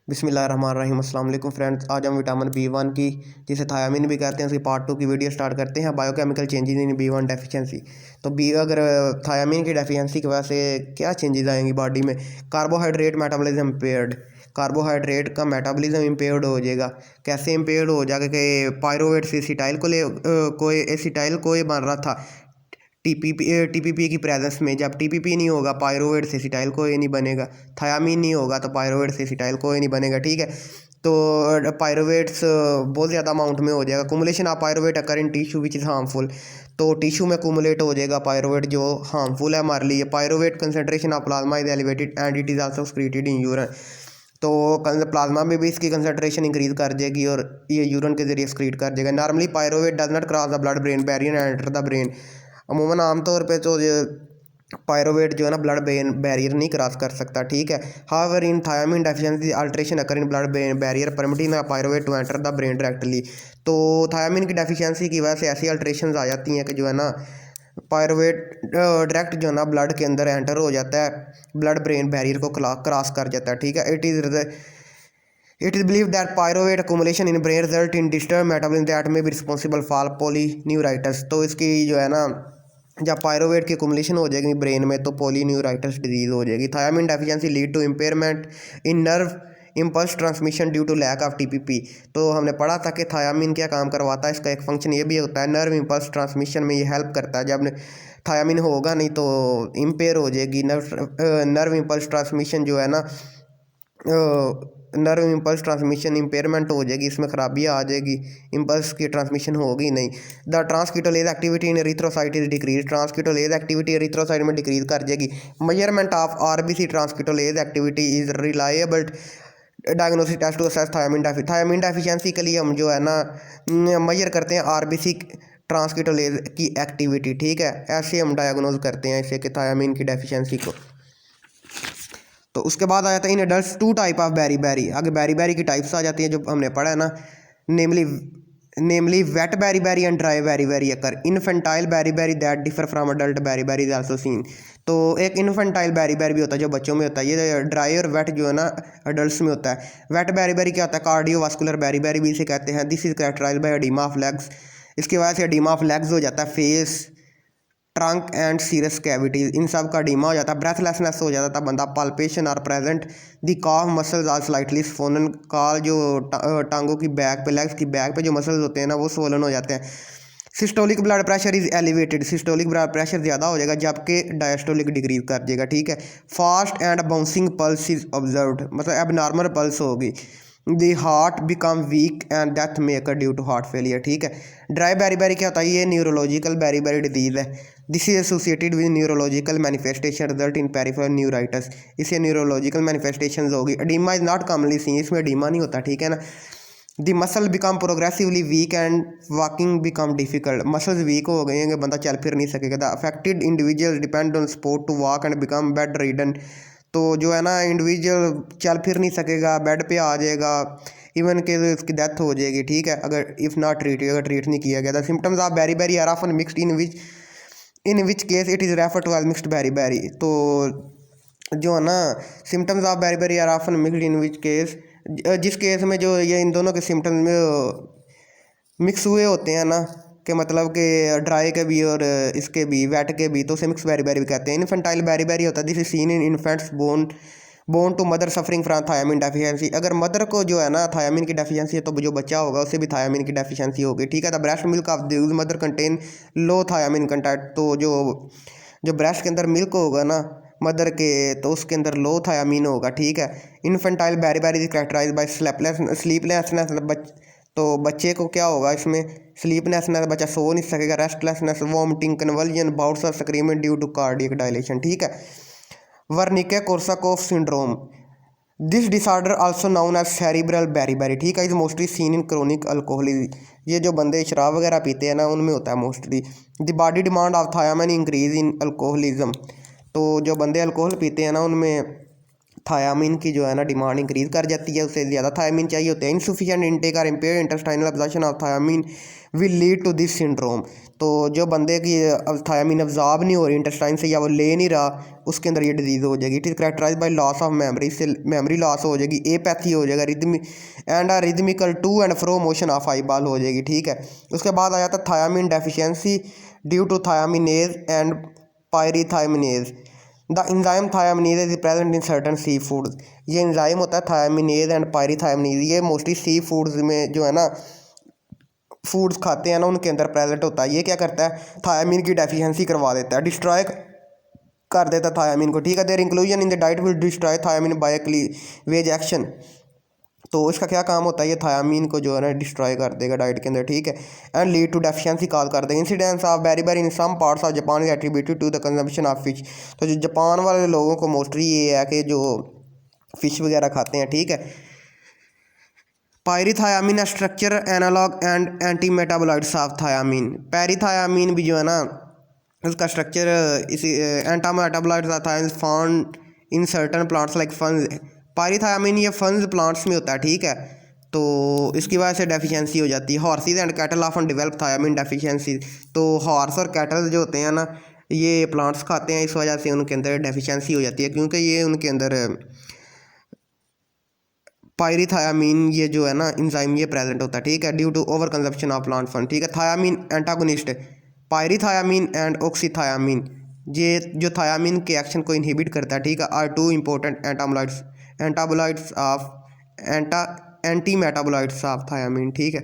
बिस्मिल्लाहिर्रहमानिर्रहीम। अस्सलाम वालेकुम फ्रेंड्स, आज हम विटामिन बी 1 की, जिसे थायामीन भी कहते हैं, उसकी पार्ट 2 की वीडियो स्टार्ट करते हैं। Biochemical changes in B 1 deficiency. तो बी अगर थायामीन की डेफिशिएंसी की वजह से क्या चेंजेस आएंगी बॉडी में? कार्बोहाइड्रेट मेटाबॉलिज्म इम्पेयर्ड, कार्बोहाइड्रेट का मेटाबॉलिज्म इम्पेयर्ड हो जाएगा। कैसे इम्पेयर्ड हो जाएगा कि पायरोवेट से एसिटाइल कोई एसिटाइल कोई बन रहा था टीपीपी की प्रेजेंस में। जब टीपीपी नहीं होगा पायरोवेट से एसिटाइल कोई नहीं बनेगा। थायामीन नहीं होगा तो पायरोवेट से एसिटाइल कोई नहीं बनेगा। ठीक है, तो पायरोवेट्स बहुत ज़्यादा अमाउंट में हो जाएगा। Cumulation of pyruvate occur in tissue which is harmful. तो टिश्यू में कुमुलेट हो जाएगा पायरोवेट जो हार्मफुल है हमारे लिए। Pyruvate concentration of plasma is elevated and it is also excreted in urine. तो प्लाज्मा में भी इसकी कंसनट्रेशन इंक्रीज कर जाएगी और ये यूरिन के जरिए एक्सक्रीट कर जाएगा। Normally pyruvate does not cross the blood brain barrier and enter the brain. अमूमन आमतौर पे तो पायरोवेट जो है ना ब्लड ब्रेन बैरियर नहीं क्रॉस कर सकता। ठीक है, however in thiamine deficiency alteration occur in blood brain barrier permitting the pyruvate to enter the brain directly. तो थायामीन की डेफिशिएंसी की वजह से ऐसी अल्ट्रेशन आ जाती हैं कि जो है ना पायरोवेट डायरेक्ट जो है ना ब्लड के अंदर एंटर हो जाता है, ब्लड ब्रेन बैरियर को क्रॉस कर जाता है। ठीक है, it is believe that pyruvate accumulation in brain result in disturb metabolism that में बी रिस्पॉन्सिबल फॉर पॉलीन्यूराइटिस। तो इसकी जो है ना जब पायरोवेट की अकोमुलेशन हो जाएगी ब्रेन में तो पॉलीन्यूराइटिस डिजीज़ हो जाएगी। Thiamine deficiency lead to impairment in nerve impulse transmission due to lack of TPP. तो हमने पढ़ा था कि थायामीन क्या काम करवाता है, इसका एक फंक्शन ये भी होता है नर्व इम्पल्स ट्रांसमिशन में ये हेल्प करता है। जब थायामीन होगा नहीं तो इम्पेयर हो जाएगी नर्व इम्पल्स ट्रांसमिशन जो है ना, नर्व इम्पल्स ट्रांसमिशन इम्पेयरमेंट हो जाएगी, इसमें खराबी आ जाएगी, इम्पल्स की ट्रांसमिशन होगी नहीं। The transketolase activity in erythrocyte is decrease. Transketolase activity erythrocyte में डिक्रीज कर जाएगी। Measurement of RBC transketolase activity is reliable diagnostic test to assess thiamine deficiency के लिए हम जो है ना मेजर करते हैं आरबीसी ट्रांसक्यूटोलेज की एक्टिविटी। ठीक है, ऐसे हम डायग्नोज करते हैं इसे कि थायामीन की डेफिशिएंसी को। तो उसके बाद आ जाता है in adults 2 type of beri. आगे बेरी की टाइप्स आ जाती है जो हमने पढ़ा है ना, namely wet beri and dry beri occur. Infantile beri that differ from adult beri is also seen. तो एक इन्फेंटाइल बेरी भी होता है जो बच्चों में होता है, ये ड्राई और वेट जो है ना अडल्ट्स में होता है। वेट बेरी क्या होता है? कार्डियोवास्कुलर बेरी भी इसे कहते हैं। This is characterised by edema of legs. इसकी वजह से एडिमा ऑफ लेग्स हो जाता है, face, trunk and serous cavities इन सब का डीमा हो जाता है। ब्रेथलेसनेस हो जाता है बंदा। Palpation are present the calf muscles are slightly swollen. काल जो टांगों की बैक पे, लेग्स की बैक पे जो मसल्स होते हैं ना वो स्वोलन हो जाते हैं। Systolic blood pressure is elevated. Systolic blood pressure ज़्यादा हो जाएगा जबकि डायस्टोलिक डिक्रीज कर जाएगा। ठीक है, fast and bouncing pulse is observed, मतलब अब नॉर्मल पल्स होगी। The heart become weak and death may occur due to heart failure. ठीक है, ड्राई बेरी क्या होता है? ये न्यूरोलॉजिकल बेरी डिजीज़ है। This is associated with neurological manifestation result in peripheral neuritis. इसे न्यूरोलॉजिकल मैनिफेस्टेशन होगी। Edema is not commonly seen, इसमें एडिमा नहीं होता। ठीक है ना। The muscle become progressively week and walking become difficult. Muscles weak हो गए हैं, बंदा चल फिर नहीं सकेगा। The affected individual depend on support to walk and become bedridden. तो जो है ना इंडिविजुअल चल फिर नहीं सकेगा, बेड पे आ जाएगा, इवन के उसकी डेथ हो जाएगी। ठीक है, अगर इफ़ नॉट ट्रीट, अगर ट्रीट नहीं किया गया। The symptoms of beri are often mixed in which case it is refer to as mixed beri. तो जो है ना symptoms of beri are often mixed in which case, जिस केस में जो ये इन दोनों के सिम्टम्स में मिक्स हुए होते हैं ना, कि मतलब कि ड्राई के भी और इसके भी, वेट के भी, तो उसे मिक्स बेरी भी कहते हैं। इन्फेंटाइल बेरी होता है। This is seen in infants born to mother suffering from thiamine deficiency. अगर मदर को जो है ना थायामीन की डेफिशिएंसी है तो जो बच्चा होगा उसे भी थायामीन की डेफिशिएंसी होगी। ठीक है, the breast milk of the mother contain low thiamine content. तो जो ब्रेस्ट के अंदर मिल्क होगा ना मदर के, तो उसके अंदर लो थायामीन होगा। ठीक है, infantile beri is characterised by sleeplessness. तो बच्चे को क्या होगा इसमें? स्लीपनेसनेस, बच्चा सो नहीं सकेगा। Restlessness, vomiting, convulsion, bouts of screaming due to cardiac dilation. ठीक है, Wernicke Korsakoff syndrome, this disorder also known as cerebral beri. ठीक है, is mostly seen in chronic alcoholism. ये जो बंदे शराब वगैरह पीते हैं ना उनमें होता है mostly. The body demand of thiamine increase in alcoholism. तो जो बंदे अल्कोहल पीते हैं ना उनमें थायामीन की जो है ना डिमांड इंक्रीज़ कर जाती है, उससे ज़्यादा थायामीन चाहिए होते हैं। इनसफिशिएंट इनटेक और impaired intestinal absorption of thiamine will lead to this syndrome. तो जो बंदे की अब थायामीन अब्जॉर्ब नहीं हो रही इंटेस्टाइन से या वो ले नहीं रहा, उसके अंदर ये डिजीज़ हो जाएगी। It is characterize by loss of memory, से मेमोरी लॉस हो जाएगी, एपैथी हो जाएगा, rhythmical to and fro motion of eyeball हो जाएगी, ठीक है। उसके बाद आ जाता है thiamine deficiency due to thiaminase and pyrithiaminase. The enzyme thiaminase is present in certain sea foods. ये इंजाइम होता है थायामिनेज एंड पायरीथायमिनेज, ये मोस्टली सी फूड्स में जो है ना फूड्स खाते हैं ना उनके अंदर प्रेजेंट होता है। ये क्या करता है, थायामीन की डेफिशिएंसी करवा देता है, डिस्ट्रॉय कर देता है थायामीन को, ठीक है। Their inclusion in the diet will destroy thiamine by cleavage action. तो इसका क्या काम होता है, ये थायामीन को जो है ना डिस्ट्रॉय कर देगा डाइट के अंदर, ठीक है। And lead to deficiency cause कर देगा। Incidence of beriberi in some parts of Japan is attributed to the consumption of fish. तो जो जापान वाले लोगों को मोस्टली ये है कि जो फ़िश वगैरह खाते हैं, ठीक है। Pyrithiamine structure analog and antimetabolites of thiamine. Pyrithiamine भी जो है ना उसका स्ट्रक्चर इसी antimetabolites of thiamine found in certain plants like ferns. Pyrithiamine ये फंस प्लांट्स में होता है, ठीक है। तो इसकी वजह से डेफिशिएंसी हो जाती है। Horses and cattle often develop thiamine deficiency. तो हॉर्स और कैटल जो होते हैं ना ये प्लांट्स खाते हैं, इस वजह से उनके अंदर डेफिशिएंसी हो जाती है, क्योंकि ये उनके अंदर पायरीथायामीन ये जो है ना इंजाइम ये प्रेजेंट होता है, ठीक है, due to over consumption of plant fund, ठीक है। Thiamine antagonist, pyrithiamine and oxythiamine, ये जो थायामीन के एक्शन को इनहिबिट करता है, ठीक है, are two important antimetabolites of antimetabolites of thiamine, ठीक है।